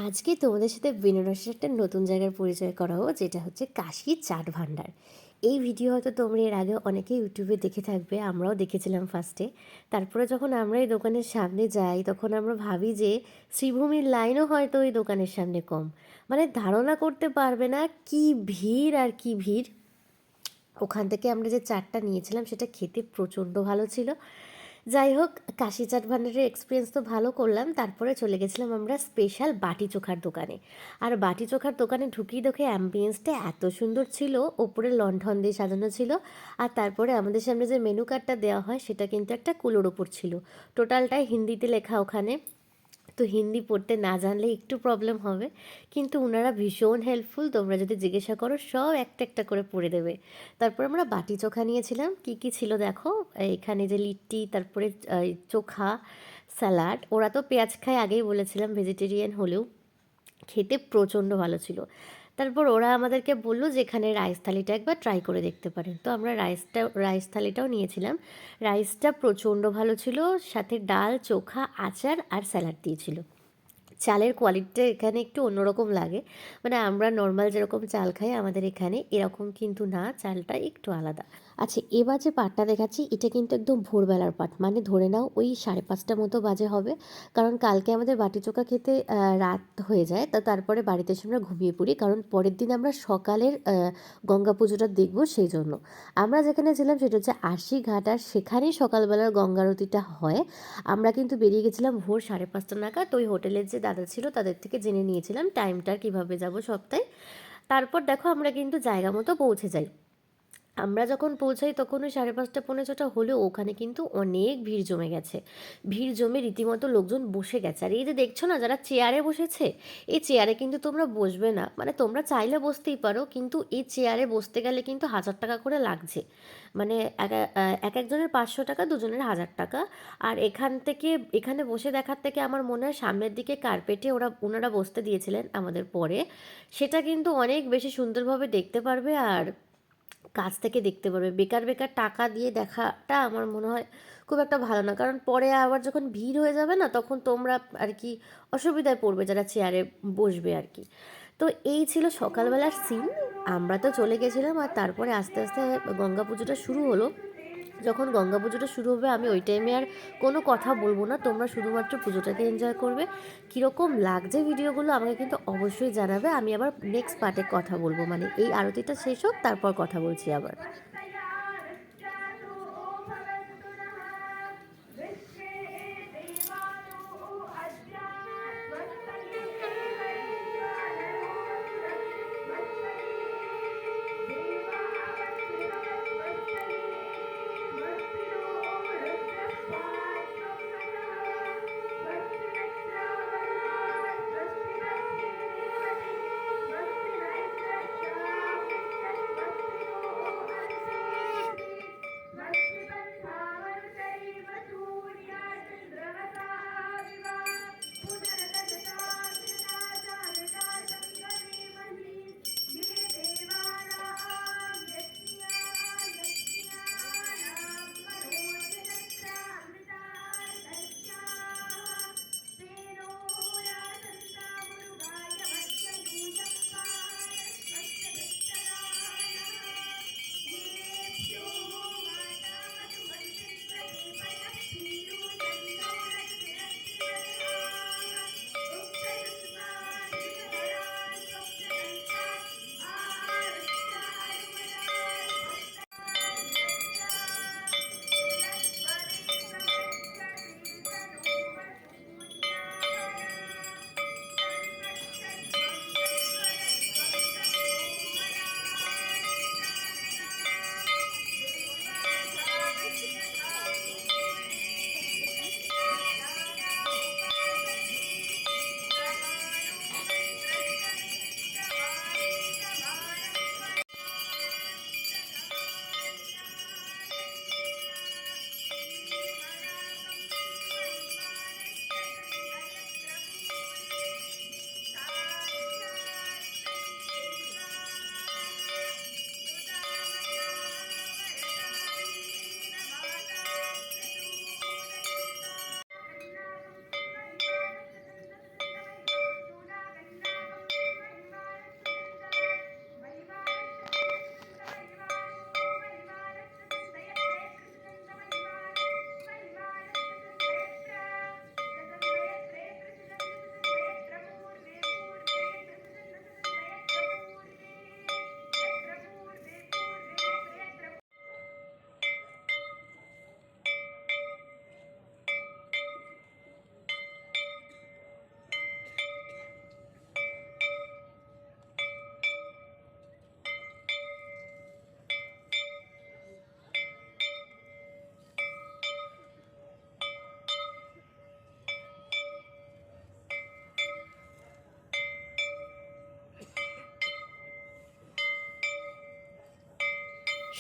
আজকে তোমাদের সাথে বেনারসের একটা নতুন জায়গার পরিচয় করাবো, যেটা হচ্ছে কাশী চাট ভান্ডার। এই ভিডিও হয়তো তোমরা এর আগে অনেকেই ইউটিউবে দেখে থাকবে, আমরাও দেখেছিলাম ফার্স্টে। তারপরে যখন আমরা এই দোকানের সামনে যাই তখন আমরা ভাবি যে শ্রীভূমির লাইনও হয়তো ওই দোকানের সামনে কম। মানে ধারণা করতে পারবে না কি ভিড় আর কি ভিড়। ওখান থেকে আমরা যে চাটটা নিয়েছিলাম সেটা খেতে প্রচণ্ড ভালো ছিল। যাই হোক, কাশি চাট ভান্ডারের এক্সপিরিয়েন্স তো ভালো করলাম। তারপরে চলে গেছিলাম আমরা স্পেশাল বাটি চোখার দোকানে। আর বাটি চোখার দোকানে ঢুকিয়ে দেখে অ্যাম্বিয়েন্সটা এত সুন্দর ছিল, ওপরে লণ্ঠন দিয়ে সাজানো ছিল। আর তারপরে আমাদের সামনে যে মেনু কার্ডটা দেওয়া হয় সেটা কিন্তু একটা কুলোর ওপর ছিল। টোটালটাই হিন্দিতে লেখা ওখানে। তো হিন্দি পড়তে না জানলে একটু প্রবলেম হবে, কিন্তু ওনারা ভীষণ হেল্পফুল। তোমরা যদি জিজ্ঞাসা করো সব একটা একটা করে পড়ে দেবে। তারপর আমরা বাটি চোখা নিয়েছিলাম। কি কি ছিল দেখো, এখানে যে লিট্টি, তারপরে চোখা, স্যালাড। ওরা তো পেঁয়াজ খায়, আগেই বলেছিলাম, ভেজিটেরিয়ান হলেও খেতে প্রচণ্ড ভালো ছিল। তারপর ওরা আমাদেরকে বললো যে এখানে রাইস থালিটা একবার ট্রাই করে দেখতে পারেন। তো আমরা রাইস থালিটাও নিয়েছিলাম। রাইসটা প্রচণ্ড ভালো ছিল, সাথে ডাল, চোখা, আচার আর স্যালাড দিয়েছিল। চালের কোয়ালিটিটা এখানে একটু অন্যরকম লাগে। মানে আমরা নর্মাল যেরকম চাল খাই আমাদের এখানে এরকম কিন্তু না, চালটা একটু আলাদা। আচ্ছা, এবার যে পাটটা দেখাচ্ছি এটা কিন্তু একদম ভোরবেলার পাট, মানে ধরে নাও ওই 5:30 মতো বাজে হবে। কারণ কালকে আমাদের বাটি চোখা খেতে রাত হয়ে যায়, তারপরে বাড়িতে এসে আমরা ঘুমিয়ে পড়ি, কারণ পরের দিন আমরা সকালের গঙ্গা পুজোটা দেখবো সেই জন্য। আমরা যেখানে ছিলাম সেটা হচ্ছে আশি ঘাট, আর সেখানেই সকালবেলার গঙ্গা আরতিটা হয়। আমরা কিন্তু বেরিয়ে গেছিলাম ভোর 5:30 নাগাদ। ওই হোটেলের যে দাদা ছিল তাদের থেকে জেনে নিয়েছিলাম টাইমটা কীভাবে যাব সপ্তাহে। তারপর দেখো আমরা কিন্তু জায়গা মতো পৌঁছে যাই। আমরা যখন পৌঁছাই তখন ওই 5:30 পৌনে 6টা হলেও ওখানে কিন্তু অনেক ভিড় জমে গেছে। ভিড় জমে রীতিমতো লোকজন বসে গেছে। আর এই যে দেখছো না যারা চেয়ারে বসেছে, এই চেয়ারে কিন্তু তোমরা বসবে না। মানে তোমরা চাইলে বসতেই পারো, কিন্তু এই চেয়ারে বসতে গেলে কিন্তু 1,000 টাকা করে লাগছে। মানে এক একজনের 500 টাকা, দুজনের 1,000 টাকা। আর এখানে বসে দেখার থেকে আমার মনে হয় সামনের দিকে কার্পেটে ওনারা বসতে দিয়েছিলেন আমাদের পরে, সেটা কিন্তু অনেক বেশি সুন্দরভাবে দেখতে পারবে আর কাছ থেকে দেখতে পারবে। বেকার বেকার টাকা দিয়ে দেখাটা আমার মনে হয় খুব একটা ভালো না, কারণ পরে আবার যখন ভিড় হয়ে যাবে না তখন তোমরা আর কি অসুবিধায় পড়বে যারা চেয়ারে বসবে আর কি। তো এই ছিল সকালবেলার সিন। আমরা তো চলে গেছিলাম, আর তারপরে আস্তে আস্তে গঙ্গা পুজোটা শুরু হলো। যখন গঙ্গা পুজোটা শুরু হবে আমি ওই টাইমে আর কোনো কথা বলবো না, তোমরা শুধুমাত্র পুজোটাকে এনজয় করবে। কীরকম লাগছে ভিডিওগুলো আমাকে কিন্তু অবশ্যই জানাবে। আমি আবার নেক্সট পার্টে কথা বলবো, মানে এই আরতিটা শেষ হোক তারপর কথা বলছি আবার।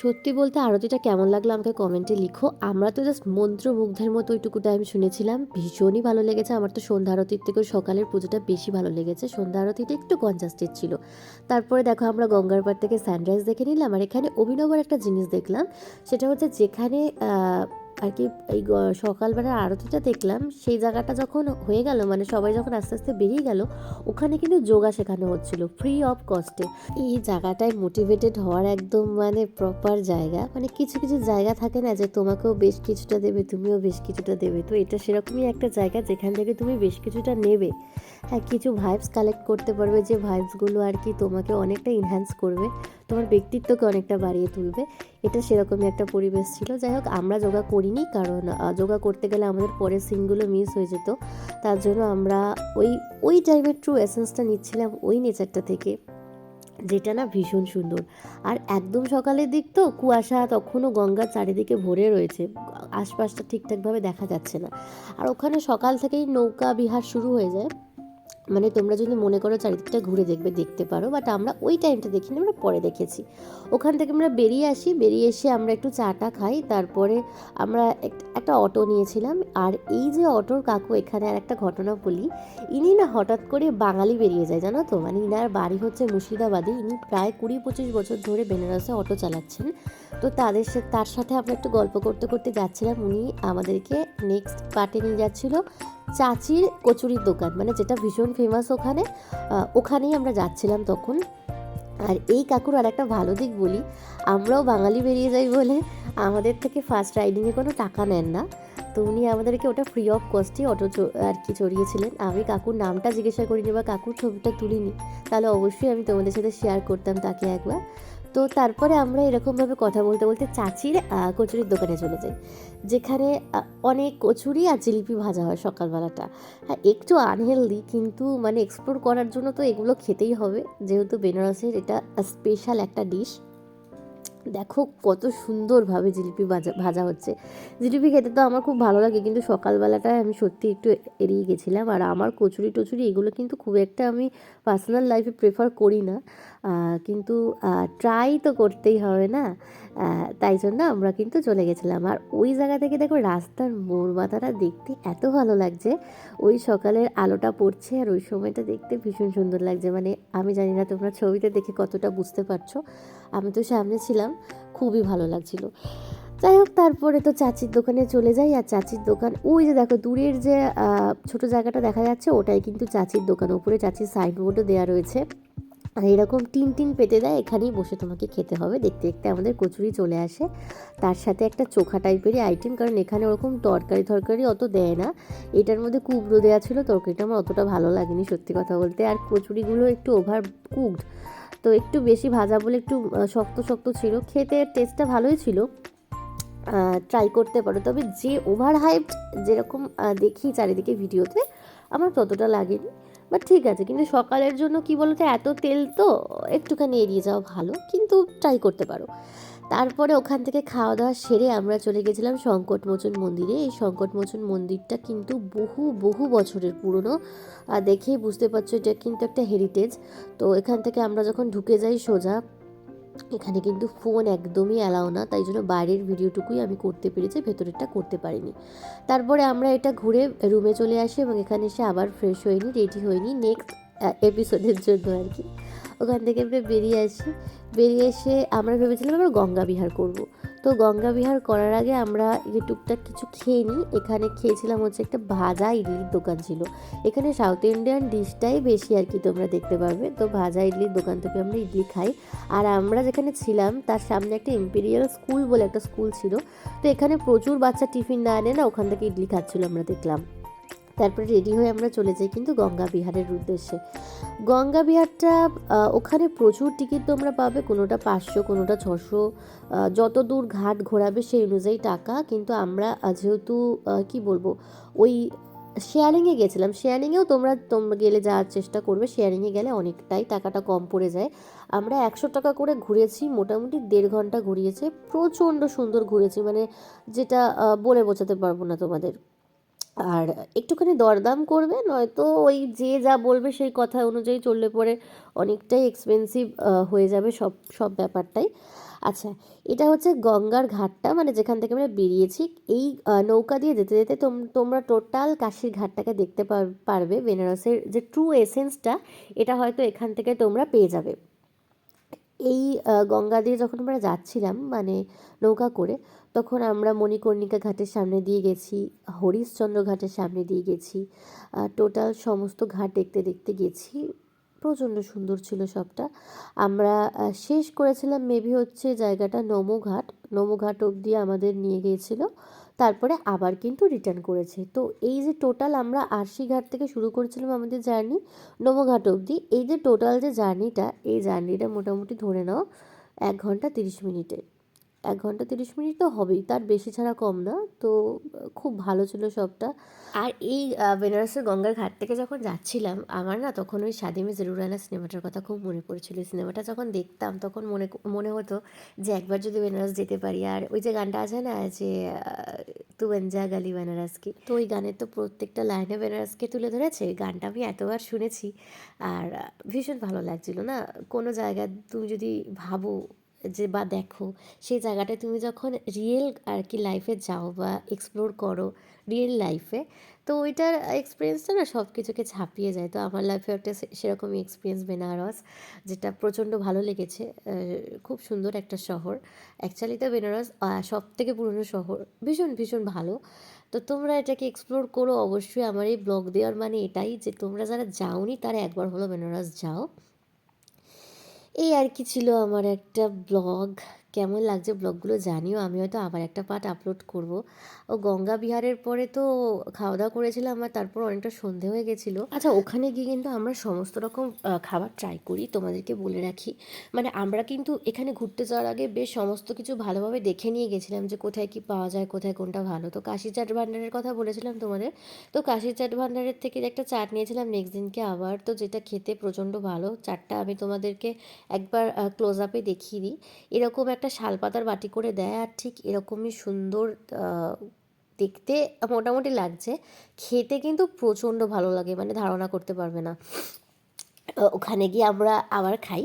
সত্যি বলতে আরতিটা কেমন লাগলো আমাকে কমেন্টে লিখো। আমরা তো জাস্ট মন্ত্রমুগ্ধের মতো ওইটুকু টাইম শুনেছিলাম, ভীষণই ভালো লেগেছে। আমার তো সন্ধ্যা আরতির থেকেও সকালের পুজোটা বেশি ভালো লেগেছে, সন্ধ্যা আরতিটা একটু কনজাস্টেড ছিল। তারপরে দেখো আমরা গঙ্গার পাড় থেকে সানরাইজ দেখে নিলাম, আর এখানে অভিনবর একটা জিনিস দেখলাম, সেটা হচ্ছে যেখানে আর কি এই সকালবেলার আরতিটা দেখলাম, সেই জায়গাটা যখন হয়ে গেল, মানে সবাই যখন আস্তে আস্তে বেরিয়ে গেল, ওখানে কিন্তু যোগা শেখানো হচ্ছিল ফ্রি অফ কস্টে। এই জায়গাটায় মোটিভেটেড হওয়ার একদম মানে প্রপার জায়গা। মানে কিছু কিছু জায়গা থাকে না যে তোমাকেও বেশ কিছুটা দেবে, তুমিও বেশ কিছুটা দেবে, তো এটা সেরকমই একটা জায়গা যেখান থেকে তুমি বেশ কিছুটা নেবে। হ্যাঁ, কিছু ভাইবস কালেক্ট করতে পারবে, যে ভাইবসগুলো আর কি তোমাকে অনেকটা ইনহ্যান্স করবে, তোমার ব্যক্তিত্বকে অনেকটা বাড়িয়ে তুলবে। এটা সেরকমই একটা পরিবেশ ছিল। যাই হোক, আমরা যোগা করিনি, কারণ যোগা করতে গেলে আমাদের পরের সিনগুলো মিস হয়ে যেত। তার জন্য আমরা ওই ওই টাইমের ট্রু এসেন্সটা নিচ্ছিলাম ওই নেচারটা থেকে, যেটা না ভীষণ সুন্দর। আর একদম সকালের দিক তো কুয়াশা তখনও গঙ্গার চারিদিকে ভরে রয়েছে, আশপাশটা ঠিকঠাকভাবে দেখা যাচ্ছে না। আর ওখানে সকাল থেকেই নৌকা বিহার শুরু হয়ে যায়। মানে তোমরা যদি মনে করো চারিদিকটা ঘুরে দেখতে পারো, বাট আমরা ওই টাইমটা দেখিনি, আমরা পরে দেখেছি। ওখান থেকে আমরা বেরিয়ে আসি, বেরিয়ে এসে আমরা একটু চাটা খাই, তারপরে আমরা একটা অটো নিয়েছিলাম। আর এই যে অটোর কাকু, এখানে আর একটা ঘটনা বলি, ইনি না হঠাৎ করে বাঙালি বেরিয়ে যায়, জানো তো। মানে ইনার বাড়ি হচ্ছে মুর্শিদাবাদে, ইনি প্রায় 20-25 বছর ধরে বেনারসে অটো চালাচ্ছেন। তো তার সাথে আমরা একটু গল্প করতে করতে যাচ্ছিলাম, উনি আমাদেরকে নেক্সট পার্টে নিয়ে যাচ্ছিল চাচির কচুরির দোকান, মানে যেটা ভীষণ ফেমাস ওখানে। ওখানেই আমরা যাচ্ছিলাম তখন। আর এই কাকুর আর একটা ভালো দিক বলি, আমরাও বাঙালি বেরিয়ে যাই বলে আমাদের থেকে ফার্স্ট রাইডিংয়ে কোনো টাকা নেন না। তো উনি আমাদেরকে ওটা ফ্রি অফ কস্টে অটো আর কি চড়িয়েছিলেন। আমি কাকুর নামটা জিজ্ঞাসা করিনি বা কাকুর ছবিটা তুলিনি, তাহলে অবশ্যই আমি তোমাদের সাথে শেয়ার করতাম তাকে একবার। তো তারপরে আমরা এরকমভাবে কথা বলতে বলতে চাচির কচুরির দোকানে চলে যাই, যেখানে অনেক কচুরি আর জিলিপি ভাজা হয় সকালবেলাটা। হ্যাঁ, একটু আনহেলদি, কিন্তু মানে এক্সপ্লোর করার জন্য তো এগুলো খেতেই হবে, যেহেতু বেনারসের এটা স্পেশাল একটা ডিশ। দেখো কত সুন্দরভাবে জিলিপি ভাজা ভাজা হচ্ছে। জিলিপি খেতে তো আমার খুব ভালো লাগে, কিন্তু সকালবেলাটায় আমি সত্যি একটু এড়িয়ে গেছিলাম। আর আমার কচুরি টচুরি এগুলো কিন্তু খুব একটা আমি পার্সোনাল লাইফে প্রেফার করি না, কিন্তু ট্রাই তো করতেই হবে না। তাই জন্য আমরা কিন্তু চলে গেছিলাম। আর ওই জায়গা থেকে দেখো রাস্তার মোড় মাথাটা দেখতে এত ভালো লাগছে, ওই সকালের আলোটা পড়ছে আর ওই সময়টা দেখতে ভীষণ সুন্দর লাগছে। মানে আমি জানি না তোমরা ছবিতে দেখে কতটা বুঝতে পারছো, আমি তো সামনে ছিলাম, খুবই ভালো লাগছিল। যাই হোক, তারপরে তো চাচির দোকানে চলে যাই। আর চাচির দোকান ওই যে দেখো দূরের যে ছোট জায়গাটা দেখা যাচ্ছে, ওটাই কিন্তু চাচির দোকান। ওপরে চাচির সাইনবোর্ডও দেওয়া রয়েছে, আর এরকম টিন টিন পেতে দেয়, এখানেই বসে তোমাকে খেতে হবে। দেখতে দেখতে আমাদের কচুরি চলে আসে, তার সাথে একটা চোখা টাইপেরই আইটেম, কারণ এখানে ওরকম তরকারি অত দেয় না। এটার মধ্যে কুবড়ো দেওয়া ছিল, তরকারিটা আমার অতটা ভালো লাগেনি সত্যি কথা বলতে। আর কচুরিগুলো একটু ওভার কুকড, তো একটু বেশি ভাজা বলে একটু শক্ত শক্ত ছিল। খেতে টেস্টটা ভালোই ছিল, ট্রাই করতে পারো। তবে যে ওভার হাইপড যেরকম দেখি চারিদিকে ভিডিওতে, আমার ততটা লাগেনি, বাট ঠিক আছে। কিন্তু সকালের জন্য কি বলতো, এত তেল তো একটুখানি এড়িয়ে যাওয়া ভালো, কিন্তু ট্রাই করতে পারো। তারপরে ওখান থেকে খাওয়া দাওয়া সেরে আমরা চলে গেছিলাম সংকটমোচন মন্দিরে। এই সংকটমোচন মন্দিরটা কিন্তু বহু বহু বছরের পুরনো, দেখেই বুঝতে পারছো এটা কিন্তু একটা হেরিটেজ। তো এখান থেকে আমরা যখন ঢুকে যাই সোজা, এখানে কিন্তু ফোন একদমই অ্যালাউ না, তাই জন্য বাইরের ভিডিওটুকুই আমি করতে পেরেছি, ভেতরেরটা করতে পারিনি। তারপরে আমরা এটা ঘুরে রুমে চলে আসি, এবং এখানে এসে আবার ফ্রেশ হইনি, রেডি হইনি নেক্সট এপিসোডের জন্য আর কি। ওখান থেকে আমরা বেরিয়ে আসি, বেরিয়ে এসে আমরা ভেবেছিলাম আমরা গঙ্গা বিহার করব। তো গঙ্গা বিহার করার আগে আমরা টুকটাক কিছু খেয়ে নিই। এখানে খেয়েছিলাম হচ্ছে একটা ভাজা ইডলির দোকান ছিল, এখানে সাউথ ইন্ডিয়ান ডিশটাই বেশি আর কি তোমরা দেখতে পারবে। তো ভাজা ইডলির দোকান থেকে আমরা ইডলি খাই। আর আমরা যেখানে ছিলাম তার সামনে একটা ইম্পেরিয়াল স্কুল বলে একটা স্কুল ছিল, তো এখানে প্রচুর বাচ্চা টিফিন না আনে না, ওখান থেকে ইডলি খাচ্ছিল আমরা দেখলাম। তারপরে রেডি হয়ে আমরা চলে যাই কিন্তু গঙ্গা বিহারের উদ্দেশ্যে। গঙ্গা বিহারটা ওখানে প্রচুর টিকিট তোমরা পাবে, কোনোটা 500, কোনোটা 600, যত দূর ঘাট ঘোরাবে সেই অনুযায়ী টাকা। কিন্তু আমরা যেহেতু কি বলবো, ওই শেয়ারিংয়ে গেছিলাম, শেয়ারিংয়েও তোমরা গেলে যাওয়ার চেষ্টা করবে, শেয়ারিংয়ে গেলে অনেকটাই টাকাটা কম পড়ে যায়। আমরা 100 টাকা করে ঘুরেছি, মোটামুটি 1.5 ঘন্টা ঘুরিয়েছে, প্রচণ্ড সুন্দর ঘুরেছি, মানে যেটা বলে বোঝাতে পারবো না তোমাদের। আর একটুখানি দরদাম করবে, নয়তো ওই যে যা বলবে সেই কথা অনুযায়ী চললে পরে অনেকটাই এক্সপেন্সিভ হয়ে যাবে সব সব ব্যাপারটাই। আচ্ছা, এটা হচ্ছে গঙ্গার ঘাটটা, মানে যেখান থেকে আমরা বেরিয়েছি। এই নৌকা দিয়ে যেতে যেতে তোমরা টোটাল কাশীর ঘাটটাকে দেখতে পারবে। বেনারসের যে ট্রু এসেন্সটা, এটা হয়তো এখান থেকে তোমরা পেয়ে যাবে। এই গঙ্গা দিয়ে যখন আমরা যাচ্ছিলাম, মানে নৌকা করে, তখন আমরা মণিকর্ণিকা ঘাটের সামনে দিয়ে গেছি, হরিশ্চন্দ্র ঘাটের সামনে দিয়ে গেছি। টোটাল সমস্ত ঘাট দেখতে দেখতে গেছি। প্রচণ্ড সুন্দর ছিল সবটা। আমরা শেষ করেছিলাম মেবি হচ্ছে জায়গাটা নমোঘাট। নমোঘাট অবধি আমাদের নিয়ে গিয়েছিল, তারপরে আবার কিন্তু রিটার্ন করেছে। তো এই যে টোটাল আমরা আরশি ঘাট থেকে শুরু করেছিলাম আমাদের জার্নি নমোঘাট অবধি, এই যে টোটাল যে জার্নিটা, এই জার্নিটা মোটামুটি ধরে নাও 1 ঘন্টা 30 মিনিটে। 1 ঘন্টা 30 মিনিট তো হবেই, তার বেশি ছাড়া কম না। তো খুব ভালো ছিল সবটা। আর এই বেনারসের গঙ্গার ঘাট থেকে যখন যাচ্ছিলাম, আমার না তখন ওই শাদি মে জরুর আনা সিনেমাটার কথা খুব মনে পড়েছিল। এই সিনেমাটা যখন দেখতাম তখন মনে হতো যে একবার যদি বেনারস যেতে পারি। আর ওই যে গানটা আছে না যে তু বন যা গালি বেনারস কি, তো ওই গানের তো প্রত্যেকটা লাইনে বেনারসকে তুলে ধরেছে। গানটা আমি এতবার শুনেছি, আর ভীষণ ভালো লাগছিল না। কোনো জায়গা তুমি যদি ভাবো যে বা দেখো, সেই জায়গাটায় তুমি যখন রিয়েল আর কি লাইফে যাও বা এক্সপ্লোর করো রিয়েল লাইফে, তো ওইটার এক্সপিরিয়েন্সটা না সব কিছুকে ছাপিয়ে যায়। তো আমার লাইফে একটা সেরকমই এক্সপিরিয়েন্স বেনারস, যেটা প্রচণ্ড ভালো লেগেছে। খুব সুন্দর একটা শহর। অ্যাকচুয়ালি তো বেনারস সব থেকে পুরনো শহর, ভীষণ ভীষণ ভালো। তো তোমরা এটাকে এক্সপ্লোর করো অবশ্যই। আমার এই ব্লগ দেওয়ার মানে এটাই যে তোমরা যারা যাওনি তারা একবার হলো বেনারস যাও। এই আর কি ছিল আমার একটা ব্লগ। কেমন লাগছে ব্লগগুলো জানিও। আমি হয়তো আবার একটা পার্ট আপলোড করব। ও গঙ্গা বিহারের পরে তো খাওয়া দাওয়া করেছিলাম, আর তারপর অনেকটা সন্ধে হয়ে গেছিলো। আচ্ছা, ওখানে গিয়ে কিন্তু আমরা সমস্ত রকম খাবার ট্রাই করি, তোমাদেরকে বলে রাখি। মানে আমরা কিন্তু এখানে ঘুরতে যাওয়ার আগে বেশ সমস্ত কিছু ভালোভাবে দেখে নিয়ে গেছিলাম যে কোথায় কী পাওয়া যায়, কোথায় কোনটা ভালো। তো কাশি চাট ভান্ডারের কথা বলেছিলাম তোমাদের। তো কাশি চাট ভান্ডারের থেকে একটা চাট নিয়েছিলাম নেক্সট দিনকে আবার, তো যেটা খেতে প্রচণ্ড ভালো। চাটটা আমি তোমাদেরকে একবার ক্লোজ আপে দেখিয়ে দিই। এরকম একটা শালপাতার বাটি করে দেয়, আর ঠিক এরকমই সুন্দর দেখতে মোটামুটি লাগছে। খেতে কিন্তু প্রচণ্ড ভালো লাগে, মানে ধারণা করতে পারবে না। ওখানে গিয়ে আমরা আবার খাই।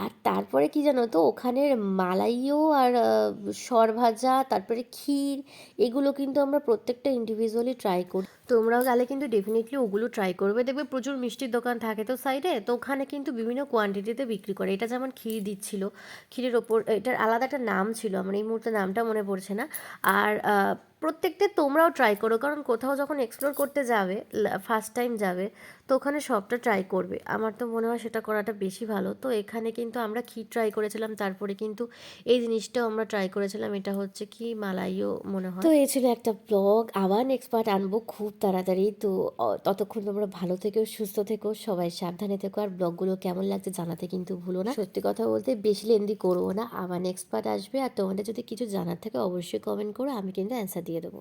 আর তারপরে কি জানো তো, ওখানের মালাইও আর সরভাজা, তারপরে ক্ষীর, এগুলো কিন্তু আমরা প্রত্যেকটা ইন্ডিভিজুয়ালি ট্রাই করি। তোমরাও গেলে কিন্তু ডেফিনেটলি ওগুলো ট্রাই করবে। দেখবে প্রচুর মিষ্টির দোকান থাকে তো সাইডে, তো ওখানে কিন্তু বিভিন্ন কোয়ান্টিটিতে বিক্রি করে। এটা যেমন ক্ষীর দিচ্ছিল, ক্ষীরের ওপর এটার আলাদা একটা নাম ছিল, আমার এই মুহূর্তে নামটা মনে পড়ছে না। আর প্রত্যেকটা তোমরাও ট্রাই করো, কারণ কোথাও যখন এক্সপ্লোর করতে যাবে, ফার্স্ট টাইম যাবে, তো ওখানে সবটা ট্রাই করবে। আমার তো মনে হয় সেটা করাটা বেশি ভালো। তো এখানে কিন্তু আমরা ক্ষীর ট্রাই করেছিলাম, তারপরে কিন্তু এই জিনিসটাও আমরা ট্রাই করেছিলাম। এটা হচ্ছে কি মালাইও মনে হয়। তো এই ছিল একটা ব্লগ। আবার নেক্সট পার্ট আনবো খুব তাড়াতাড়ি। তো ততক্ষণ তোমরা ভালো থেকো, সুস্থ থেকো, সবাই সাবধানে থেকো। আর ব্লগগুলো কেমন লাগছে জানাতে কিন্তু ভুলো না। সত্যি কথা বলতে বেশি লেন্দি করবো না। আবার নেক্সট পার্ট আসবে, আর তোমাদের যদি কিছু জানার থাকে অবশ্যই কমেন্ট করো, আমি কিন্তু অ্যান্সার দিয়ে দেবো।